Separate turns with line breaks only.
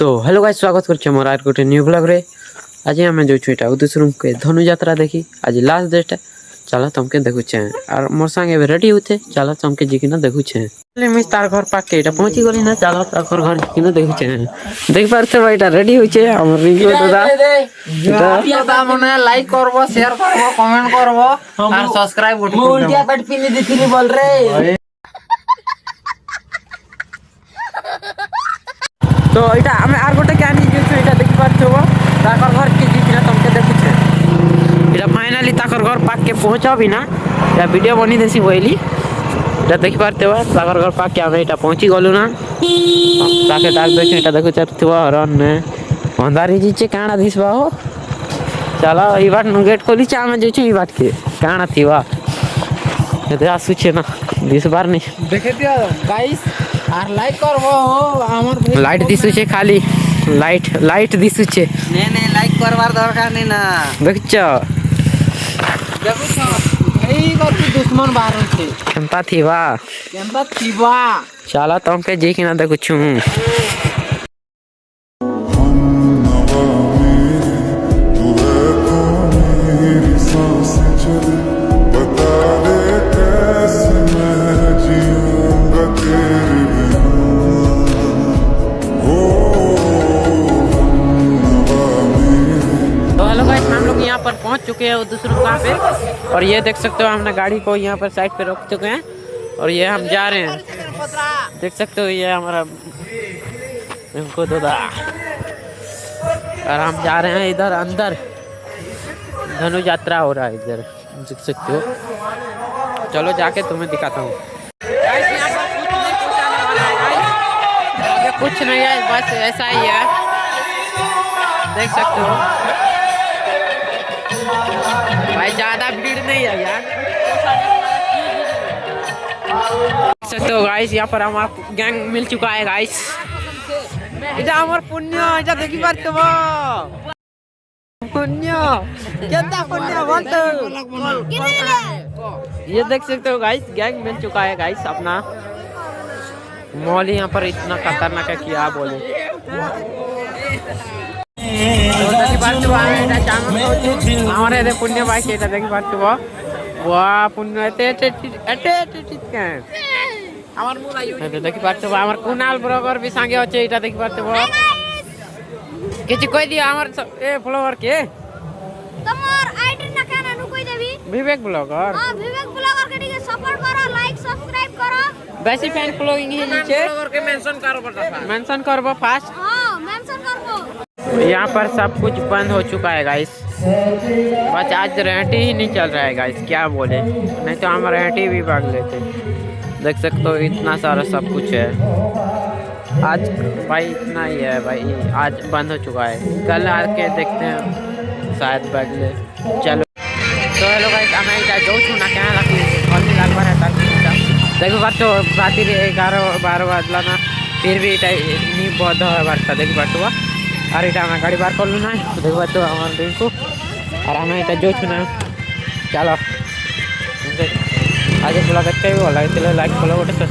तो hello guys स्वागत करछे मोर आर गोटे न्यू ब्लॉग रे। आज हमें जो छुटा उद्देश्य रूम के धनु यात्रा देखी आज लास्ट डेट है। चलो तुमके देखु छे और मोर संगे भी रेडी होते चलो तुमके जिकिना देखु छे मिस तार घर पाक के एटा पहुंची गली ना चलो तार घर जिकिना देखु छे देख पारते भाई एटा रेडी होई छे हमर रिंगो दादा
दादा मने लाइक करबो शेयर करबो कमेंट करबो और सब्सक्राइब करबो मुंडिया पट पिनी दिखली बोल रे।
तो एटा हमें आर गोटे क्या नहीं जो एटा देखि पारछो ताकर घर के जिकिना तुमके देखु छे एटा फाइनली ताकर घर पाक के पहुंचा भी ना या वीडियो बनी देसी बोइली एटा देखि पारते हो ताकर घर पाक के हमें एटा पहुंची गलु ना ताके डाक देख एटा देखु छथवा हरन ने अंधारी जी छे काना दिसबा हो चलो ई बात गेट खोली छे हमें जे छे ई बात के काना थीवा एते आसु छे ना दिस बार नहीं
देखे दियो गाइस और लाइक करबो हो हमर
लाइट दिसु छे खाली लाइट दिसु छे
ने लाइक करवार दरकार नहीं ना
देखछो
एई गति दुश्मन बाहर छे
केनता
थीबा
चला तुमके जे कि ना देखु छु यहाँ पर पहुँच चुके हैं दूसरी दुकान पे और ये देख सकते हो हमने गाड़ी को यहाँ पर साइड पे रोक चुके हैं और ये हम जा रहे हैं देख सकते हो ये हमारा इनको दादा और हम जा रहे हैं इधर अंदर धनु यात्रा हो रहा है इधर देख सकते हो चलो जाके तुम्हें दिखाता हूँ कुछ नहीं है बस ऐसा ही है देख सकते हो भाई ज्यादा भीड़ नहीं है यार देख सकते हो गाइस यहाँ पर हमारा गैंग मिल चुका है गाइस इधर हमार पुण्य इधर देखी बात तो पुण्य कितना पुण्य बोलते ये देख सकते हो गाइस गैंग मिल चुका है गाइस अपना मॉल यहाँ पर इतना खतरनाक है क्या बोले हमारे पुण्य बाइक देखी पार्थ वाह पुण्य देखी पार्थ हमार कुणाल ब्लॉगर भी संगे अच्छे एटा देखी पार्थ किछि कह दिया हमार ए फॉलोअर के
तमर आईडी ना केना नु कह देबी
विवेक ब्लॉगर
हां विवेक ब्लॉगर के ठीक सपोर्ट करो लाइक सब्सक्राइब करो
वैसे फैन फॉलोइंग ही नीचे
ब्लॉगर के
मेंशन करबो फास्ट
हां मेंशन करबो।
यहाँ पर सब कुछ बंद हो चुका है गाइस बस आज रेंटी ही नहीं चल रहा है गाइस क्या बोले नहीं तो हम रेंटी भी भाग लेते देख सकते हो इतना सारा सब कुछ है आज भाई इतना ही है भाई आज बंद हो चुका है कल आके देखते हैं शायद बदले चलो तो हेलो गाइस हमें इधर जो छूना क्या लगी और लागवा रहता देखो बात तो रात 11-12 बजला ना फिर भी नहीं बहुत बारता देख बात और इटा हमें गाड़ी बार कर लू ना देखो तो हमारे दिन को और हमें इटा जो छूना चलो आज ब्लॉग अच्छा भी भल लगे लाइक फॉलो सब्सक्राइब